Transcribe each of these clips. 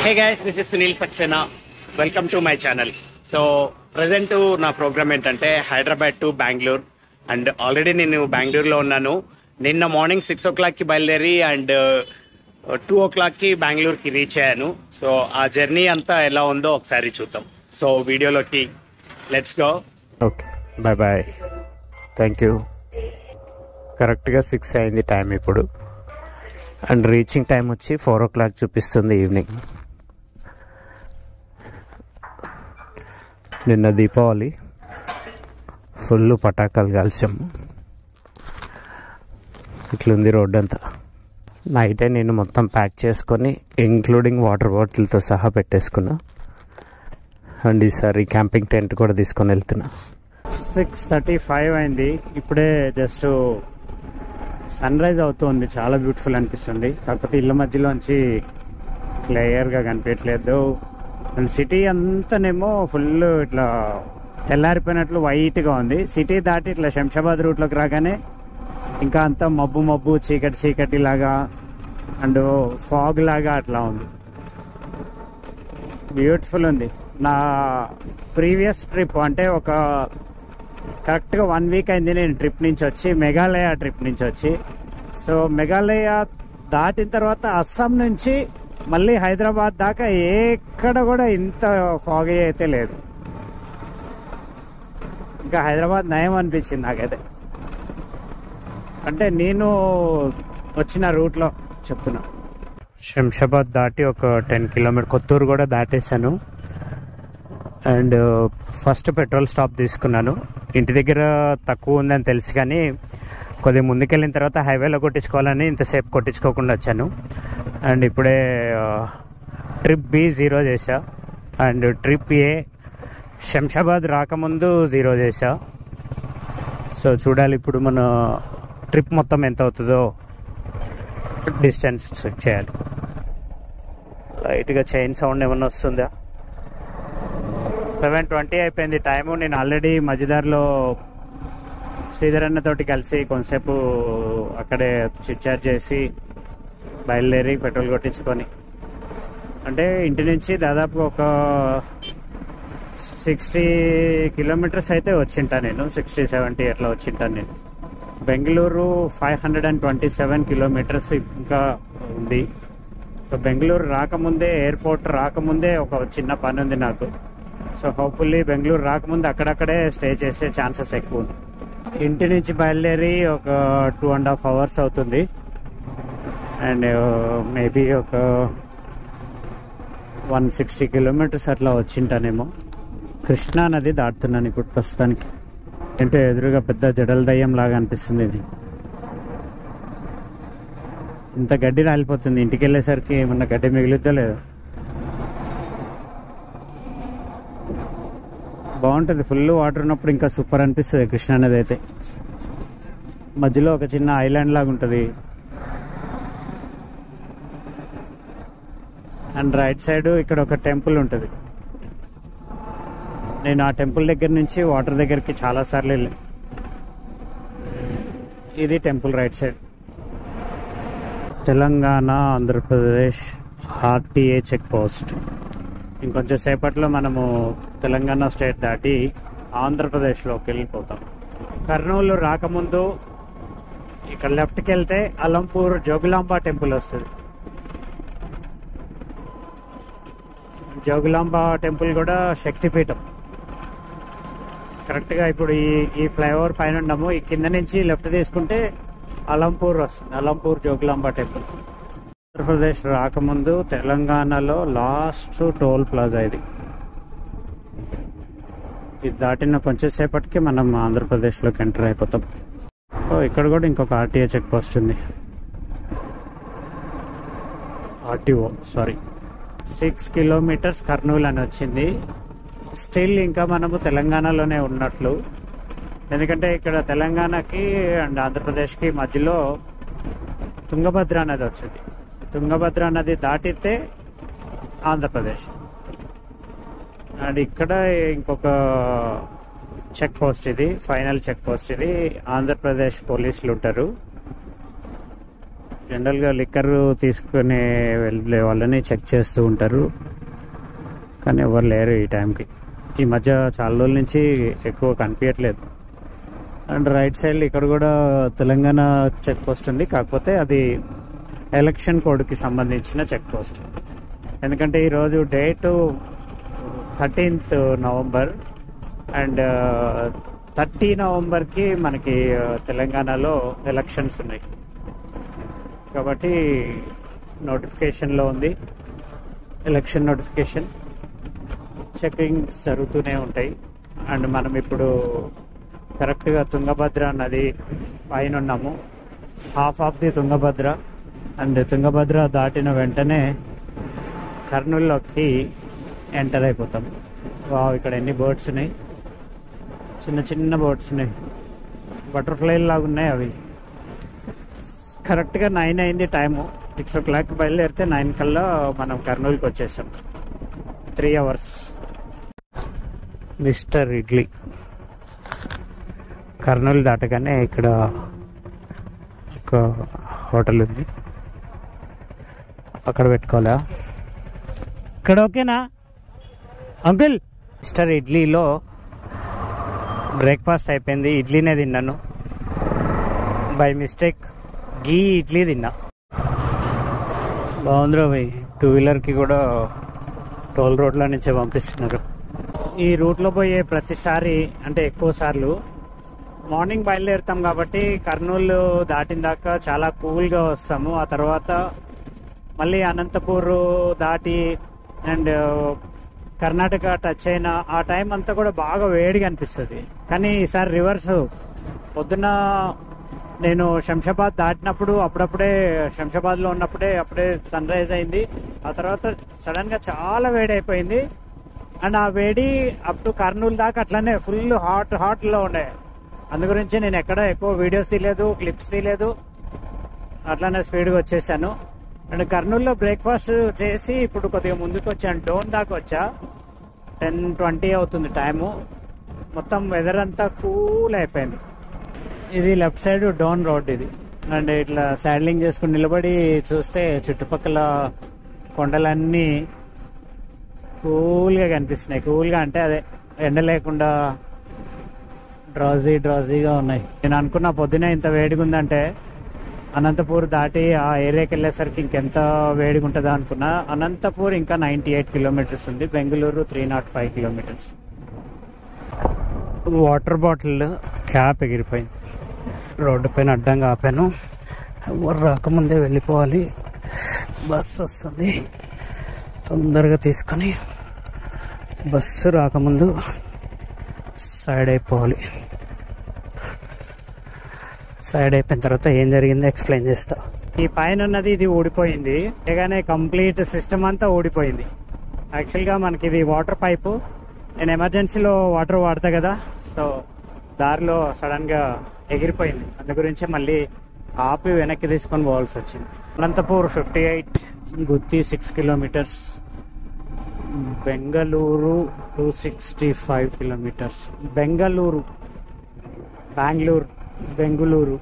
Hey guys, this is Sunil Saxena. Welcome to my channel. So, present నా programme ఏంటంటే Hyderabad to Bengaluru and already నేను బెంగళూరులో ఉన్నాను. నిన్న మార్నింగ్ 6 o'clockకి బయలుదేరి అండ్ 2 o'clockకి బెంగళూరుకి రీచ్ అయ్యాను. సో ఆ జర్నీ అంతా ఎలా ఉందో ఒకసారి చూద్దాం. సో వీడియోలోకి let's go. Okay, bye bye, thank you. కరెక్ట్గా 6 అయింది టైం ఇప్పుడు అండ్ రీచింగ్ టైం వచ్చి 4 o'clock చూపిస్తుంది ఈవినింగ్. నిన్న దీపావళి, ఫుల్ పటాకాలు కాల్చాము. ఇట్లుంది రోడ్ అంతా. నైటే నేను మొత్తం ప్యాక్ చేసుకొని ఇంక్లూడింగ్ వాటర్ బాటిల్తో సహా పెట్టేసుకున్నా. అండ్ ఈసారి క్యాంపింగ్ టెంట్ కూడా తీసుకొని వెళ్తున్నా. 6:35 అయింది. ఇప్పుడే జస్ట్ సన్ రైజ్ అవుతుంది. చాలా బ్యూటిఫుల్ అనిపిస్తుంది. కాకపోతే ఇళ్ళ మధ్యలోంచి క్లియర్గా కనిపించట్లేదు. అండ్ సిటీ అంతానేమో ఫుల్ ఇట్లా తెల్లారిపోయినట్లు వైట్గా ఉంది. సిటీ దాటి ఇట్లా శంషాబాద్ రూట్లోకి రాగానే ఇంకా అంతా మబ్బు మబ్బు చీకటి చీకటి లాగా అండ్ ఫాగ్ లాగా అట్లా ఉంది. బ్యూటిఫుల్ ఉంది. నా ప్రీవియస్ ట్రిప్ అంటే ఒక కరెక్ట్గా 1 week అయింది నేను ట్రిప్ నుంచి వచ్చి, మేఘాలయ ట్రిప్ నుంచి వచ్చి. సో మేఘాలయ దాటిన తర్వాత అస్సాం నుంచి మళ్ళీ హైదరాబాద్ దాకా ఎక్కడ కూడా ఇంత ఫాగీ అయితే లేదు. ఇంకా హైదరాబాద్ నయం అనిపించింది నాకైతే. అంటే నేను వచ్చిన రూట్లో చెప్తున్నా. శంషాబాద్ దాటి ఒక 10 kilometers కొత్తూరు కూడా దాటేశాను. అండ్ ఫస్ట్ పెట్రోల్ స్టాప్ తీసుకున్నాను. ఇంటి దగ్గర తక్కువ ఉందని తెలుసు కానీ కొద్దిగా ముందుకెళ్ళిన తర్వాత హైవేలో కొట్టించుకోవాలని ఇంతసేపు కొట్టించుకోకుండా వచ్చాను. అండ్ ఇప్పుడే ట్రిప్ B 0 చేశా అండ్ ట్రిప్ A శంషాబాద్ రాకముందు 0 చేశా. సో చూడాలి ఇప్పుడు మన ట్రిప్ మొత్తం ఎంత అవుతుందో డిస్టెన్స్ చెక్ చేయాలి. లైట్గా చైన్ సౌండ్ ఏమన్నా వస్తుందా? 7:20 అయిపోయింది టైము. నేను ఆల్రెడీ మధ్యదారిలో శ్రీధర్ అన్నతోటి కలిసి కొంతసేపు అక్కడే చిట్చాట్ చేసి బయలుదేరి పెట్రోల్ కొట్టించుకొని, అంటే ఇంటి నుంచి దాదాపు ఒక 60 kilometers అయితే వచ్చింటా నేను. 60-70 అట్లా వచ్చింటాను నేను. బెంగళూరు 527 kilometers ఇంకా ఉంది. సో బెంగళూరు రాకముందే, ఎయిర్పోర్ట్ రాకముందే ఒక చిన్న పని ఉంది నాకు. సో హోప్ఫుల్లీ బెంగళూరు రాకముందు అక్కడక్కడే స్టే చేసే ఛాన్సెస్ ఎక్కువ ఉంది. ఇంటి నుంచి బయలుదేరి ఒక 2.5 hours అవుతుంది. అండ్ మేబీ ఒక 160 kilometers అట్లా వచ్చింటానేమో. కృష్ణా నది దాటుతున్నాను ఇప్పుడు ప్రస్తుతానికి. అంటే ఎదురుగా పెద్ద జడల దయ్యం లాగా అనిపిస్తుంది ఇది. ఇంత గడ్డి రాలిపోతుంది. ఇంటికి వెళ్ళేసరికి ఏమన్నా గడ్డి మిగులుద్దో లేదో. బాగుంటుంది. ఫుల్ వాటర్ ఉన్నప్పుడు ఇంకా సూపర్ అనిపిస్తుంది కృష్ణా నది అయితే. మధ్యలో ఒక చిన్న ఐలాండ్ లాగా ఉంటుంది. అండ్ రైట్ సైడ్ ఇక్కడ ఒక టెంపుల్ ఉంటుంది. నేను ఆ టెంపుల్ దగ్గర నుంచి వాటర్ దగ్గరికి చాలాసార్లు వెళ్ళాను. ఇది temple right side. Telangana Andhra Pradesh RTA check post. ఇంకొంచెం సేపట్లో మనము తెలంగాణ స్టేట్ దాటి ఆంధ్రప్రదేశ్లోకి వెళ్ళిపోతాం. కర్నూలు రాకముందు ఇక్కడ లెఫ్ట్కి వెళ్తే అలంపూర్ జోగులాంబ టెంపుల్ వస్తుంది. జోగులాంబ టెంపుల్ కూడా శక్తిపీఠం. కరెక్ట్గా ఇప్పుడు ఈ ఫ్లైఓవర్ పైన ఉన్నాము. ఈ కింద నుంచి లెఫ్ట్ తీసుకుంటే అలంపూర్ వస్తుంది. అలంపూర్ జోగులాంబ టెంపుల్. ఆంధ్రప్రదేశ్ రాకముందు తెలంగాణలో లాస్ట్ టోల్ ప్లాజా ఇది. ఇది దాటిన కొంచెం సేపటికి మనం ఆంధ్రప్రదేశ్లోకి ఎంటర్ అయిపోతాం. ఇక్కడ కూడా ఇంకొక RTA చెక్ పోస్ట్ ఉంది. RTO 6 kilometers కర్నూలు అని వచ్చింది. స్టిల్ ఇంకా మనము తెలంగాణలోనే ఉన్నట్లు. ఎందుకంటే ఇక్కడ తెలంగాణకి అండ్ ఆంధ్రప్రదేశ్కి మధ్యలో తుంగభద్ర నది వచ్చింది. తుంగభద్ర నది దాటితే ఆంధ్రప్రదేశ్. అండ్ ఇక్కడ ఇంకొక చెక్ పోస్ట్, ఇది ఫైనల్ చెక్ పోస్ట్. ఇది ఆంధ్రప్రదేశ్ పోలీసులు ఉంటారు. జనరల్గా లిక్కర్ తీసుకునే వెళ్ళే వాళ్ళని చెక్ చేస్తూ ఉంటారు, కానీ ఎవరు లేరు ఈ టైంకి. ఈ మధ్య చాలా రోజుల నుంచి ఎక్కువ కనిపించట్లేదు. అండ్ రైట్ సైడ్ ఇక్కడ కూడా తెలంగాణ చెక్ పోస్ట్ ఉంది, కాకపోతే అది ఎలక్షన్ కోడ్కి సంబంధించిన చెక్ పోస్ట్. ఎందుకంటే ఈరోజు డేటు 13th నవంబర్ అండ్ 30 నవంబర్కి మనకి తెలంగాణలో ఎలక్షన్స్ ఉన్నాయి కాబట్టి నోటిఫికేషన్లో ఉంది, ఎలక్షన్ నోటిఫికేషన్. చెకింగ్ జరుగుతూనే ఉంటాయి. అండ్ మనం ఇప్పుడు కరెక్ట్గా తుంగభద్ర నది పైన ఉన్నాము, half of the Tungabhadra. And Tungabhadra దాటిన వెంటనే కర్నూలులోకి ఎంటర్ అయిపోతాం. ఇక్కడ ఎన్ని బోట్స్ ఉన్నాయి, చిన్న చిన్న బోట్స్ ఉన్నాయి, బటర్ఫ్లై లాగా ఉన్నాయి అవి. కరెక్ట్గా 9 అయింది టైము. 6 o'clock బయలుదేరితే 9 కల్లా మనం కర్నూలుకి వచ్చేసాం. 3 hours. మిస్టర్ ఇడ్లీ కర్నూలు దాటగానే ఇక్కడ ఒక హోటల్ ఉంది, అక్కడ పెట్టుకోవాలా? ఇక్కడ ఓకేనా అంకుల్? మిస్టర్ ఇడ్లీలో బ్రేక్ఫాస్ట్ అయిపోయింది, ఇడ్లీనే తిన్నాను. బై మిస్టేక్ గీ ఇడ్లీ తిన్నా. బాగుందిరా భయ్. 2-wheelerకి కూడా టోల్ రోడ్ల నుంచే పంపిస్తున్నారు. ఈ రూట్లో పోయే ప్రతిసారి అంటే ఎక్కువ సార్లు మార్నింగ్ బయలుదేరుతాం కాబట్టి కర్నూలు దాటిన దాకా చాలా కూల్గా వస్తాము. ఆ తర్వాత మళ్ళీ అనంతపూర్ దాటి అండ్ కర్ణాటక టచ్ అయిన ఆ టైం అంతా కూడా బాగా వేడిగా అనిపిస్తుంది. కానీ ఈసారి రివర్స్. పొద్దున్న నేను శంషాబాద్ దాటినప్పుడు అప్పుడప్పుడే శంషాబాద్లో ఉన్నప్పుడే అప్పుడే సన్ రైజ్ అయింది. ఆ తర్వాత సడన్గా చాలా వేడి అయిపోయింది. అండ్ ఆ వేడి అప్ టు కర్నూలు దాకా అట్లనే ఫుల్ హాట్లో ఉండే. అందు గురించి నేను ఎక్కడ ఎక్కువ వీడియోస్ తీయలేదు, క్లిప్స్ తీయలేదు, అట్లానే స్పీడ్గా వచ్చేసాను. అండ్ కర్నూలులో బ్రేక్ఫాస్ట్ చేసి ఇప్పుడు కొద్దిగా ముందుకు వచ్చాను. డోన్ దాకా వచ్చా. 10:20 అవుతుంది టైము. మొత్తం వెదర్ అంతా కూల్ అయిపోయింది. ఇది లెఫ్ట్ సైడ్ డోన్ రోడ్ ఇది. అండ్ ఇట్లా సాడ్లింగ్ చేసుకుని నిలబడి చూస్తే చుట్టుపక్కల కొండలన్నీ కూల్గా కనిపిస్తున్నాయి. కూల్గా అంటే అదే ఎండ లేకుండా డ్రాజీగా ఉన్నాయి. నేను అనుకున్న పొద్దునే ఇంత వేడిగా ఉందంటే అనంతపూర్ దాటి ఆ ఏరియాకి వెళ్ళేసరికి ఇంకెంత వేడిగా ఉంటుందా అనుకున్నా. అనంతపూర్ ఇంకా 98 kilometers ఉంది, Bengaluru 305 kilometers. Water bottle cap ఎగిరిపోయింది. రోడ్డు పైన అడ్డంగా ఆపాను. ఎవరు రాకముందే వెళ్ళిపోవాలి. బస్సు వస్తుంది, తొందరగా తీసుకొని బస్సు రాకముందు సైడ్ అయిపోవాలి. సైడ్ అయిపోయిన తర్వాత ఏం జరిగిందో ఎక్స్ప్లెయిన్ చేస్తా. ఈ పైన ఉన్నది ఇది ఊడిపోయింది, అలాగానే కంప్లీట్ సిస్టమ్ అంతా ఊడిపోయింది. యాక్చువల్గా మనకి ఇది వాటర్ పైపు. నేను ఎమర్జెన్సీలో వాటర్ వాడతా కదా, సో దారిలో సడన్గా ఎగిరిపోయింది. అందు గురించి మళ్ళీ ఆపి వెనక్కి తీసుకొని పోవాల్సి వచ్చింది. అనంతపూర్ 58, గుత్తి 6 kilometers, బెంగళూరు 265 kilometers. బెంగళూరు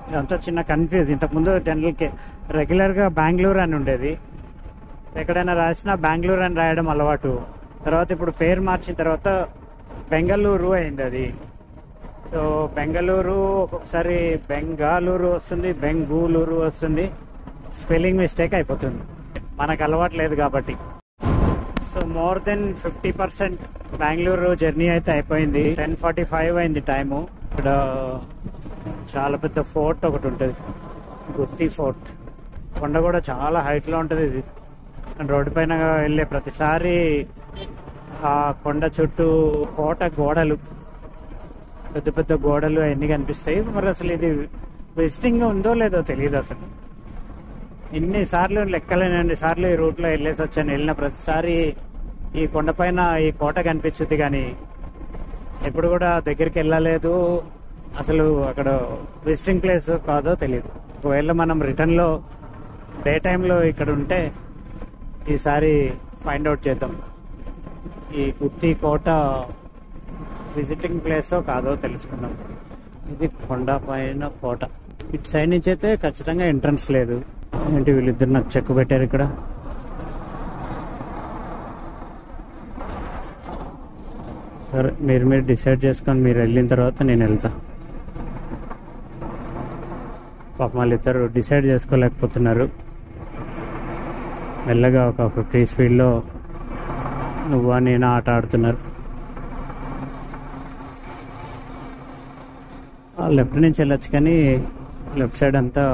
ఇదంతా చిన్న కన్ఫ్యూజ్. ఇంతకుముందు రెగ్యులర్గా బెంగళూరు అని ఉండేది. ఎక్కడైనా రాసినా బెంగళూరు అని రాయడం అలవాటు. తర్వాత ఇప్పుడు పేరు మార్చిన తర్వాత బెంగళూరు అయింది అది. సో బెంగళూరు ఒక్కొక్కసారి బెంగాళూరు వస్తుంది, బెంగళూరు వస్తుంది. స్పెల్లింగ్ మిస్టేక్ అయిపోతుంది, మనకు అలవాటు లేదు కాబట్టి. So more than 50% Bengaluru journey అయితే అయిపోయింది. 10:45 అయింది టైము. ఇక్కడ చాలా పెద్ద ఫోర్ట్ ఒకటి ఉంటుంది, గుత్తి ఫోర్ట్. కొండ కూడా చాలా హైట్లో ఉంటుంది ఇది. రోడ్డు పైన వెళ్ళే ప్రతిసారి ఆ కొండ చుట్టూ కోట గోడలు, పెద్ద పెద్ద గోడలు అవన్నీ కనిపిస్తాయి. మరి అసలు ఇది విజిటింగ్ ఉందో లేదో తెలియదు అసలు. ఇన్నిసార్లు లెక్కలేనన్ని సార్లు ఈ రూట్లో వెళ్ళేసి వచ్చాను. వెళ్ళిన ప్రతిసారి ఈ కొండపైన ఈ కోట కనిపించుద్ది, కానీ ఎప్పుడు కూడా దగ్గరికి వెళ్ళలేదు. అసలు అక్కడ విజిటింగ్ ప్లేస్ కాదో తెలియదు. ఒకవేళ మనం రిటర్న్లో డే టైంలో ఇక్కడ ఉంటే ఈసారి ఫైండ్ అవుట్ చేద్దాం. ఈ గుత్తి కోట విజిటింగ్ ప్లేసో కాదో తెలుసుకుందాం. ఇది కొండ పైన కోట. ఇటు సైడ్ నుంచి అయితే ఖచ్చితంగా ఎంట్రన్స్ లేదు. ఏంటి వీళ్ళిద్దరు నాకు చెక్ పెట్టారు ఇక్కడ. సరే మీరు డిసైడ్ చేసుకొని మీరు వెళ్ళిన తర్వాత నేను వెళ్తా. పాప వాళ్ళిద్దరు డిసైడ్ చేసుకోలేకపోతున్నారు. మెల్లగా ఒక 50 స్పీడ్లో నువ్వా నేను ఆట ఆడుతున్నారు. లెఫ్ట్ నుంచి వెళ్ళొచ్చు కానీ లెఫ్ట్ సైడ్ అంతా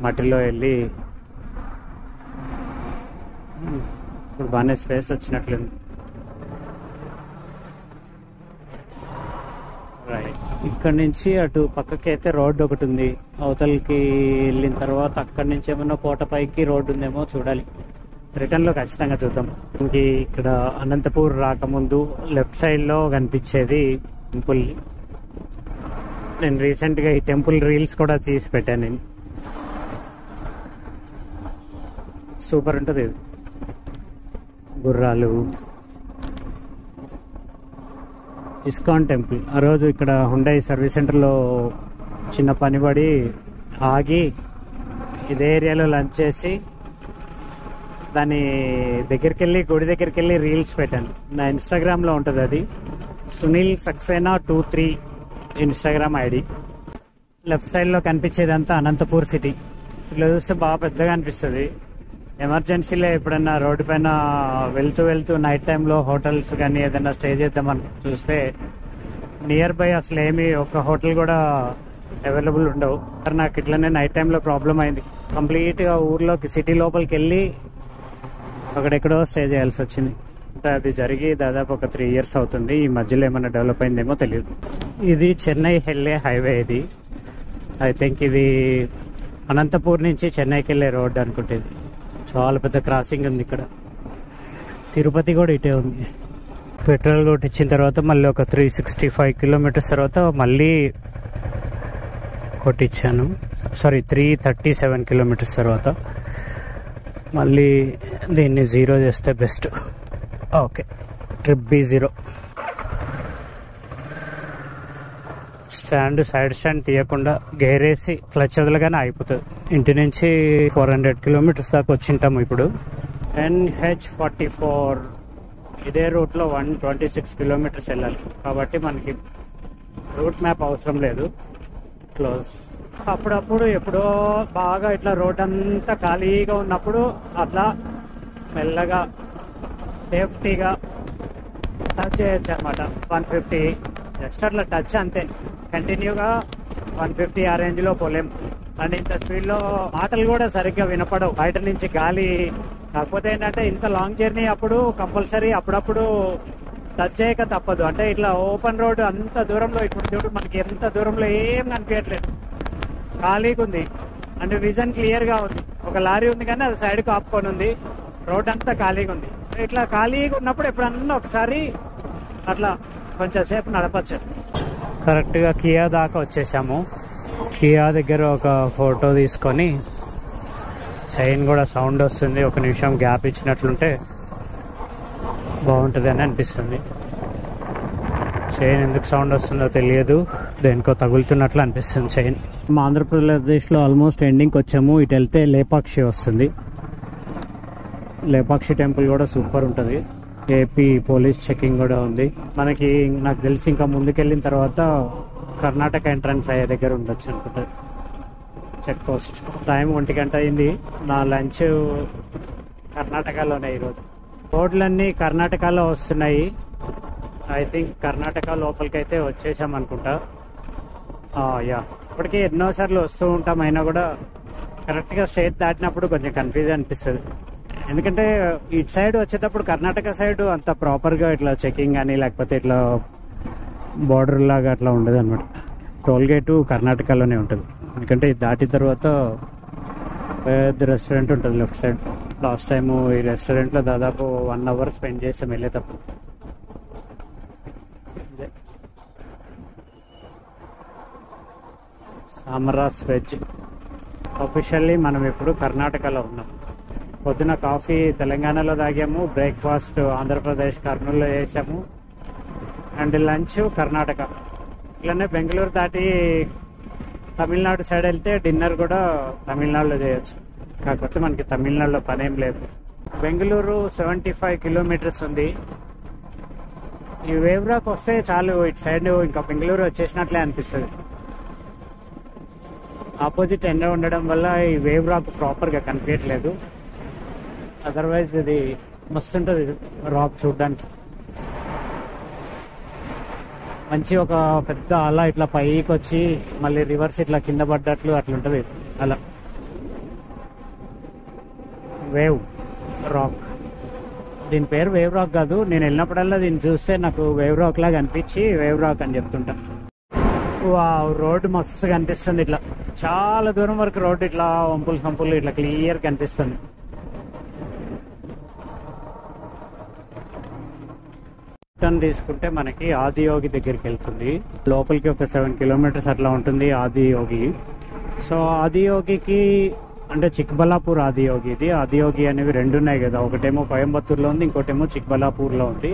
మట్టిలో వెళ్ళి ఇప్పుడు బాగానే స్పేస్ వచ్చినట్లుంది. రైట్, ఇక్కడ నుంచి అటు పక్కకి అయితే రోడ్డు ఒకటి ఉంది. అవతలకి వెళ్ళిన తర్వాత అక్కడి నుంచి ఏమన్నా కోటపైకి రోడ్డు ఉందేమో చూడాలి. రిటర్న్లో ఖచ్చితంగా చూద్దాం. ఇంక ఇక్కడ అనంతపూర్ రాకముందు లెఫ్ట్ సైడ్లో కనిపించేది టెంపుల్. నేను రీసెంట్గా ఈ టెంపుల్ రీల్స్ కూడా తీసి పెట్టాను నేను. సూపర్ ఉంటుంది ఇది. గుర్రాలు, ఇస్కాన్ టెంపుల్. ఆ రోజు ఇక్కడ హుండై సర్వీస్ సెంటర్లో చిన్న పనిపడి ఆగి ఇదే ఏరియాలో లంచ్ చేసి దాని గుడి దగ్గరికి వెళ్ళి రీల్స్ పెట్టాను. నా ఇన్స్టాగ్రామ్లో ఉంటుంది అది. Sunil Saxena 23 Instagram ID. Left సైడ్లో కనిపించేదంతా అనంతపూర్ సిటీ. ఇట్లా చూస్తే బాగా పెద్దగా అనిపిస్తుంది. ఎమర్జెన్సీలో ఎప్పుడన్నా రోడ్డు పైన వెళ్తూ నైట్ టైంలో హోటల్స్ కానీ ఏదైనా స్టే చేద్దామని చూస్తే నియర్ బై అసలు ఏమి ఒక్క హోటల్ కూడా అవైలబుల్ ఉండవు. నాకు ఇట్లనే నైట్ టైంలో ప్రాబ్లం అయింది. కంప్లీట్గా ఊర్లోకి సిటీ లోపలికి వెళ్ళి అక్కడెక్కడో స్టే చేయాల్సి వచ్చింది. అది జరిగి దాదాపు ఒక 3 years అవుతుంది. ఈ మధ్యలో ఏమైనా డెవలప్ అయిందేమో తెలియదు. ఇది చెన్నై వెళ్ళే హైవే. ఇది ఐ థింక్ ఇది అనంతపూర్ నుంచి చెన్నైకి వెళ్ళే రోడ్ అనుకుంటేది. చాలా పెద్ద క్రాసింగ్ ఉంది ఇక్కడ. తిరుపతి కూడా ఇటే ఉంది. పెట్రోల్ కొట్టించిన తర్వాత మళ్ళీ ఒక 365 kilometers తర్వాత మళ్ళీ కొట్టించాను. 337 kilometers తర్వాత మళ్ళీ దీన్ని 0 చేస్తే best. Okay, trip B0. Side stand తీయకుండా గేరేసి క్లచ్ వదలగానే అయిపోతుంది. ఇంటి నుంచి 400 kilometers దాకా వచ్చింటాము ఇప్పుడు. NH44 ఇదే రూట్లో 126 kilometers వెళ్ళాలి. కాబట్టి మనకి రూట్ మ్యాప్ అవసరం లేదు. క్లోజ్. అప్పుడప్పుడు ఎప్పుడో బాగా ఇట్లా రోడ్ అంతా ఖాళీగా ఉన్నప్పుడు అట్లా మెల్లగా సేఫ్టీగా టచ్ చేయొచ్చు అనమాట. 150 జస్ట్ అట్లా టచ్, అంతే. కంటిన్యూగా 150 ఆ రేంజ్లో పోలేం. అండ్ ఇంత స్పీడ్లో మాటలు కూడా సరిగ్గా వినపడవు బయట నుంచి గాలి. కాకపోతే ఏంటంటే ఇంత లాంగ్ జర్నీ అప్పుడు కంపల్సరీ అప్పుడప్పుడు టచ్ చేయక తప్పదు. అంటే ఇట్లా ఓపెన్ రోడ్ అంత దూరంలో ఇప్పుడు చూడు మనకి ఎంత దూరంలో ఏం కనిపించట్లేదు, ఖాళీగా ఉంది. అంటే విజన్ క్లియర్గా ఉంది. ఒక లారీ ఉంది కానీ అది సైడ్కి ఆపుకొని ఉంది. రోడ్ అంతా ఖాళీగా ఉంది. సో ఇట్లా ఖాళీగా ఉన్నప్పుడు ఎప్పుడన్నా ఒకసారి అట్లా కొంచెం సేపు నడపచ్చు. కరెక్ట్గా కియా దాకా వచ్చేసాము. కియా దగ్గర ఒక ఫోటో తీసుకొని, చైన్ కూడా సౌండ్ వస్తుంది. ఒక నిమిషం గ్యాప్ ఇచ్చినట్లుంటే బాగుంటుంది అని అనిపిస్తుంది. చైన్ ఎందుకు సౌండ్ వస్తుందో తెలియదు, దేనికో తగులుతున్నట్లు అనిపిస్తుంది చైన్. మా ఆంధ్రప్రదేశ్లో ఆల్మోస్ట్ ఎండింగ్కి వచ్చాము. ఇటు వెళ్తే లేపాక్షి వస్తుంది. లేపాక్షి టెంపుల్ కూడా సూపర్ ఉంటుంది. ఏపీ పోలీస్ చెకింగ్ కూడా ఉంది మనకి. నాకు తెలిసి ఇంకా ముందుకెళ్ళిన తర్వాత కర్ణాటక ఎంట్రన్స్ అయ్యే దగ్గర ఉండొచ్చు అనుకుంటుంది చెక్ పోస్ట్. టైం 1 గంట అయింది. నా లంచ్ కర్ణాటకలోనే ఈరోజు. రోడ్లన్నీ కర్ణాటకలో వస్తున్నాయి. ఐ థింక్ కర్ణాటక లోపలికైతే వచ్చేసాం అనుకుంటా. యా, ఇప్పటికీ ఎన్నోసార్లు వస్తూ ఉంటాం. అయినా కూడా కరెక్ట్గా స్టేట్ దాటినప్పుడు కొంచెం కన్ఫ్యూజ్ అనిపిస్తుంది. ఎందుకంటే ఇటు సైడ్ వచ్చేటప్పుడు కర్ణాటక సైడ్ అంత ప్రాపర్గా ఇట్లా చెకింగ్ కానీ లేకపోతే ఇట్లా బార్డర్ లాగా అట్లా ఉండదు అనమాట. టోల్ గేటు కర్ణాటకలోనే ఉంటుంది. ఎందుకంటే ఇది దాటిన తర్వాత పెద్ద రెస్టారెంట్ ఉంటుంది లెఫ్ట్ సైడ్. లాస్ట్ టైము ఈ రెస్టారెంట్లో దాదాపు 1 hour స్పెండ్ చేసాం వెళ్ళేటప్పుడు. సామరాస్ వెజ్. అఫీషియల్లీ మనం ఇప్పుడు కర్ణాటకలో ఉన్నాం. పొద్దున కాఫీ తెలంగాణలో తాగాము, బ్రేక్ఫాస్ట్ ఆంధ్రప్రదేశ్ కర్నూలులో చేసాము, అండ్ లంచ్ కర్ణాటక. ఇలానే బెంగళూరు దాటి తమిళనాడు సైడ్ వెళ్తే డిన్నర్ కూడా తమిళనాడులో చేయొచ్చు. కాకపోతే మనకి తమిళనాడులో పనేం లేదు. బెంగళూరు 75 కిలోమీటర్స్ ఉంది. ఈ వేవ్ రాక్ వస్తే చాలు, ఇటు సైడ్ ఇంకా బెంగళూరు వచ్చేసినట్లే అనిపిస్తుంది. ఆపోజిట్ ఎండ ఉండడం వల్ల ఈ వేవ్ రాక్ ప్రాపర్గా కనిపించట్లేదు. అదర్వైజ్ ఇది మస్తు ఉంటుంది రాక్ చూడడానికి. మంచి ఒక పెద్ద అలా ఇట్లా పైకి వచ్చి మళ్ళీ రివర్స్ ఇట్లా కింద పడ్డట్లు అట్లుంటుంది. అలా వేవ్ రాక్. దీని పేరు వేవ్ రాక్ కాదు, నేను వెళ్ళినప్పుడల్లా దీన్ని చూస్తే నాకు వేవ్ రాక్ లాగా అనిపించి వేవ్ రాక్ అని చెప్తుంటా. రోడ్డు మస్తు కనిపిస్తుంది, ఇట్లా చాలా దూరం వరకు రోడ్డు ఇట్లా వంపులు సంపులు ఇట్లా క్లియర్ కనిపిస్తుంది. టర్న్ తీసుకుంటే మనకి ఆదియోగి దగ్గరికి వెళ్తుంది. లోపలికి ఒక 7 కిలోమీటర్స్ అట్లా ఉంటుంది ఆదియోగి. సో ఆదియోగికి అంటే చిక్బల్లాపూర్ ఆదియోగి, ఇది ఆదియోగి అనేవి రెండు ఉన్నాయి కదా, ఒకటేమో కోయంబత్తూర్లో ఉంది, ఇంకోటేమో చిక్బల్లాపూర్లో ఉంది.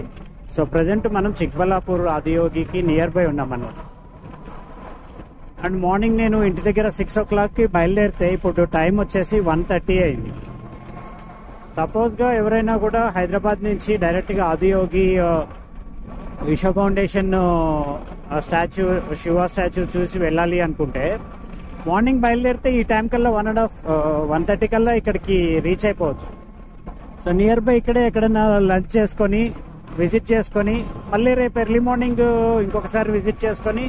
సో ప్రజెంట్ మనం చిక్బల్లాపూర్ ఆదియోగికి నియర్ బై ఉన్నాం అన్నమాట. అండ్ మార్నింగ్ నేను ఇంటి దగ్గర 6 o'clockకి బయలుదేరితే ఇప్పుడు టైం వచ్చేసి 1:30 అయింది. సపోజ్గా ఎవరైనా కూడా హైదరాబాద్ నుంచి డైరెక్ట్గా ఆదియోగి విశ్వ ఫౌండేషన్ స్టాచ్యూ, శివ స్టాచ్యూ చూసి వెళ్ళాలి అనుకుంటే మార్నింగ్ బయలుదేరితే ఈ టైం కల్లా 1:30 కల్లా ఇక్కడికి రీచ్ అయిపోవచ్చు. సో నియర్ బై ఇక్కడే ఎక్కడైనా లంచ్ చేసుకొని విజిట్ చేసుకొని మళ్ళీ రేపు ఎర్లీ మార్నింగ్ ఇంకొకసారి విజిట్ చేసుకొని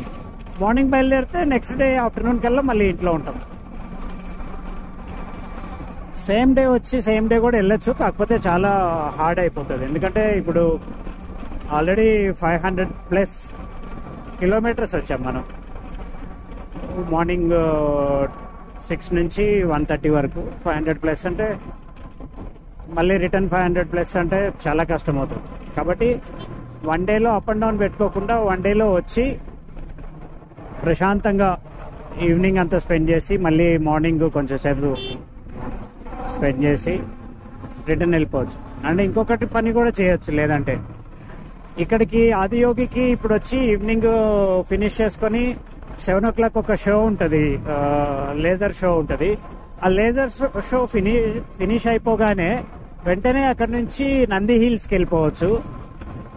మార్నింగ్ బయలుదేరితే నెక్స్ట్ డే ఆఫ్టర్నూన్ కల్లా మళ్ళీ ఇంట్లో ఉంటాం. సేమ్ డే వచ్చి సేమ్ డే కూడా వెళ్ళొచ్చు, కాకపోతే చాలా హార్డ్ అయిపోతుంది. ఎందుకంటే ఇప్పుడు ఆల్రెడీ 500+ కిలోమీటర్స్ వచ్చాం మనం. మార్నింగ్ 6 నుంచి 1:30 వరకు 500+ అంటే మళ్ళీ రిటర్న్ 500+ అంటే చాలా కష్టం అవుతుంది. కాబట్టి 1 డేలో అప్ అండ్ డౌన్ పెట్టుకోకుండా 1 డేలో వచ్చి ప్రశాంతంగా ఈవినింగ్ అంతా స్పెండ్ చేసి మళ్ళీ మార్నింగ్ కొంచెం సేపు స్పెండ్ చేసి రిటర్న్ వెళ్ళిపోవచ్చు. అండ్ ఇంకొకటి పని కూడా చేయొచ్చు. లేదంటే ఇక్కడికి ఆదియోగికి ఇప్పుడు వచ్చి ఈవినింగ్ ఫినిష్ చేసుకొని 7 o'clock ఒక షో ఉంటుంది, లేజర్ షో ఉంటుంది. ఆ లేజర్ షో ఫినిష్ అయిపోగానే వెంటనే అక్కడ నుంచి నంది హిల్స్కి వెళ్ళిపోవచ్చు.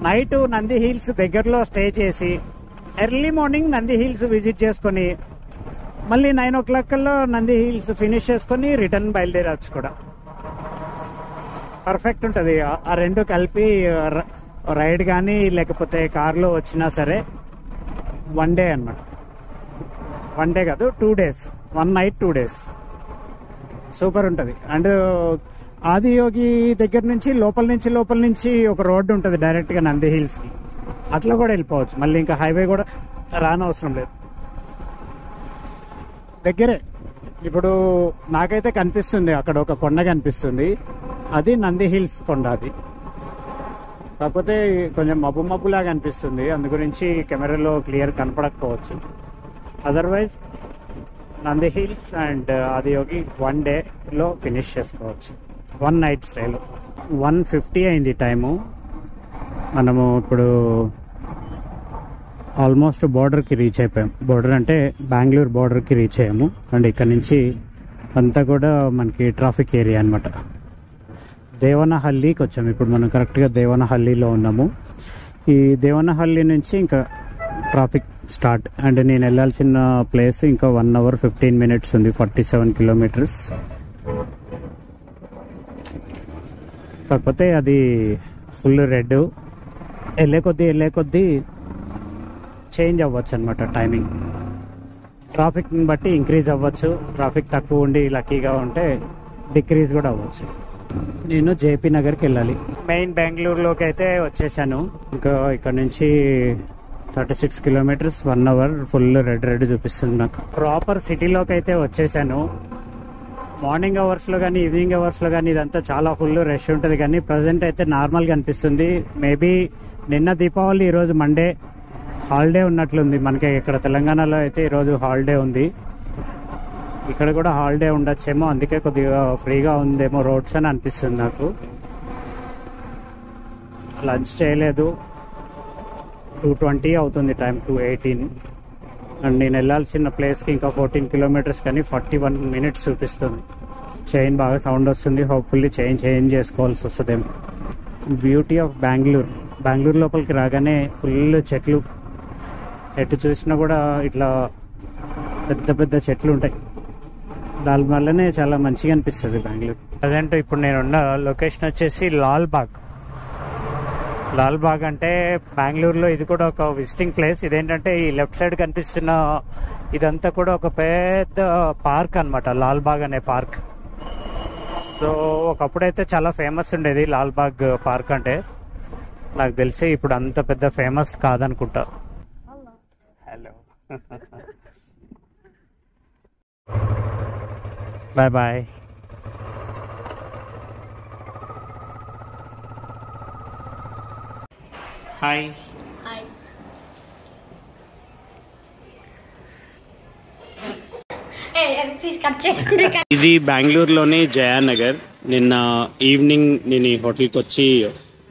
నైట్ నంది హిల్స్ దగ్గరలో స్టే చేసి early morning Nandi hills visit చేసుకొని మళ్ళీ 9 o'clock కల్లా నంది హిల్స్ ఫినిష్ చేసుకొని రిటర్న్ బయలుదేరవచ్చు కూడా. పర్ఫెక్ట్ ఉంటుంది. ఆ రెండు కలిపి రైడ్ కానీ లేకపోతే కార్లో వచ్చినా సరే 1 డే అన్నమాట. 1 డే కాదు, 2 days, 1 night 2 days. సూపర్ ఉంటుంది. అండ్ ఆదియోగి దగ్గర నుంచి లోపల నుంచి ఒక రోడ్డు ఉంటుంది డైరెక్ట్గా నంది హిల్స్కి, అట్లా కూడా వెళ్ళిపోవచ్చు. మళ్ళీ ఇంకా హైవే కూడా రానవసరం లేదు, దగ్గరే. ఇప్పుడు నాకైతే కనిపిస్తుంది అక్కడ ఒక కొండ కనిపిస్తుంది, అది నంది హిల్స్ కొండ. అది కాకపోతే కొంచెం మబ్బులాగా అనిపిస్తుంది, అందు గురించి కెమెరాలో క్లియర్ కనపడకపోవచ్చు. Otherwise Nandi hills and Adiyogi 1 డేలో ఫినిష్ చేసుకోవచ్చు, 1 night స్టేలో. 1:50 అయింది టైము. మనము ఇప్పుడు ఆల్మోస్ట్ బార్డర్కి రీచ్ అయిపోయాం. బార్డర్ అంటే బెంగళూరు బార్డర్కి రీచ్ అయ్యాము. అండ్ ఇక్కడ నుంచి అంతా కూడా మనకి ట్రాఫిక్ ఏరియా అనమాట. దేవనహల్లికి వచ్చాము ఇప్పుడు మనం. కరెక్ట్గా దేవనహల్లిలో ఉన్నాము. ఈ దేవనహల్లి నుంచి ఇంకా ట్రాఫిక్ స్టార్ట్. అండ్ నేను వెళ్ళాల్సిన ప్లేస్ ఇంకా 1 hour 15 minutes ఉంది, 47 kilometers. కాకపోతే అది ఫుల్ రెడ్. వెళ్ళే కొద్దీ చేంజ్ అవ్వచ్చు అనమాట టైమింగ్. ట్రాఫిక్ని బట్టి ఇంక్రీజ్ అవ్వచ్చు, ట్రాఫిక్ తక్కువ ఉండి లక్కీగా ఉంటే డిక్రీజ్ కూడా అవ్వచ్చు. నేను జేపీ నగర్కి వెళ్ళాలి. మెయిన్ బెంగళూరులోకి అయితే వచ్చేసాను. ఇంకా ఇక్కడ నుంచి 36 kilometers, 1 hour ఫుల్ రెడ్ చూపిస్తుంది నాకు. ప్రాపర్ సిటీలోకి అయితే వచ్చేసాను. మార్నింగ్ అవర్స్లో కానీ ఈవినింగ్ అవర్స్లో కానీ ఇదంతా చాలా ఫుల్ రష్ ఉంటుంది, కానీ ప్రజెంట్ అయితే నార్మల్గా అనిపిస్తుంది. మేబీ నిన్న దీపావళి, ఈరోజు మండే హాలిడే ఉన్నట్లుంది మనకి. ఇక్కడ తెలంగాణలో అయితే ఈరోజు హాలిడే ఉంది, ఇక్కడ కూడా హాలిడే ఉండొచ్చేమో, అందుకే కొద్దిగా ఫ్రీగా ఉందేమో రోడ్స్ అని అనిపిస్తుంది నాకు. లంచ్ చేయలేదు, 2:20 అవుతుంది టైం, 2:18. అండ్ నేను వెళ్ళాల్సిన ప్లేస్కి ఇంకా 14 కిలోమీటర్స్ కానీ 41 మినిట్స్ చూపిస్తుంది. చైన్ బాగా సౌండ్ వస్తుంది. హోప్ఫుల్లీ చేంజ్ చేసుకోవాల్సి వస్తుందేమో. బ్యూటీ ఆఫ్ బెంగళూరు లోపలికి రాగానే ఫుల్ చెట్లు, ఎటు చూసినా కూడా ఇట్లా పెద్ద పెద్ద చెట్లు ఉంటాయి. దాని వల్లనే చాలా మంచిగా అనిపిస్తుంది బెంగళూరు. ప్రజెంట్ ఇప్పుడు నేనున్న లొకేషన్ వచ్చేసి లాల్బాగ్ అంటే బెంగళూరులో ఇది కూడా ఒక విజిటింగ్ ప్లేస్. ఇదేంటంటే ఈ లెఫ్ట్ సైడ్ కనిపిస్తున్న ఇదంతా కూడా ఒక పెద్ద పార్క్ అనమాట, లాల్బాగ్ అనే పార్క్. సో ఒకప్పుడైతే చాలా ఫేమస్ ఉండేది లాల్బాగ్ పార్క్ అంటే. నాకు తెలిసి ఇప్పుడు అంత పెద్ద ఫేమస్ కాదనుకుంటా. Hello bye bye. హాయ్. ఇది బెంగళూరులోని జయానగర్. నిన్న ఈవినింగ్ నేను ఈ హోటల్కి వచ్చి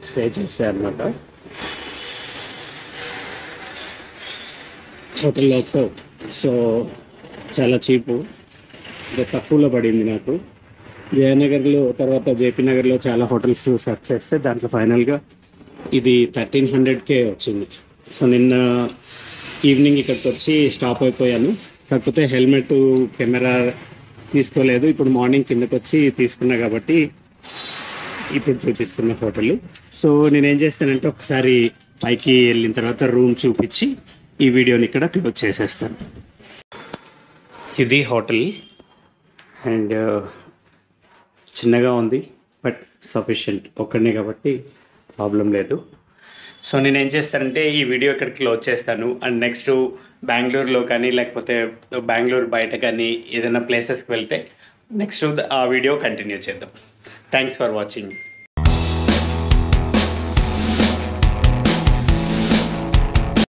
స్టే చేశాను అనమాట. హోటల్లో సో చాలా చీపు, తక్కువలో పడింది నాకు. జయనగర్లో తర్వాత జేపీ నగర్లో చాలా హోటల్స్ సెర్చ్ చేస్తే దాంట్లో ఫైనల్గా ఇది 1300కే వచ్చింది. సో నిన్న ఈవినింగ్ ఇక్కడికి వచ్చి స్టాప్ అయిపోయాను. కాకపోతే హెల్మెట్ కెమెరా తీసుకోలేదు. ఇప్పుడు మార్నింగ్ కిందకి వచ్చి తీసుకున్నా కాబట్టి ఇప్పుడు చూపిస్తున్న హోటల్. సో నేనేం చేస్తానంటే ఒకసారి పైకి వెళ్ళిన తర్వాత రూమ్ చూపించి ఈ వీడియోని ఇక్కడ క్లోజ్ చేసేస్తాను. ఇది హోటల్ అండ్ చిన్నగా ఉంది, బట్ సఫిషియంట్. ఒక్కడనే కాబట్టి ప్రాబ్లం లేదు. సో నేనేం చేస్తానంటే ఈ వీడియో ఇక్కడ క్లోజ్ చేస్తాను. అండ్ నెక్స్ట్ బెంగళూరులో కానీ లేకపోతే బెంగళూరు బయట కానీ ఏదైనా ప్లేసెస్కి వెళ్తే నెక్స్ట్ ఆ వీడియో కంటిన్యూ చేద్దాం. Thanks for watching.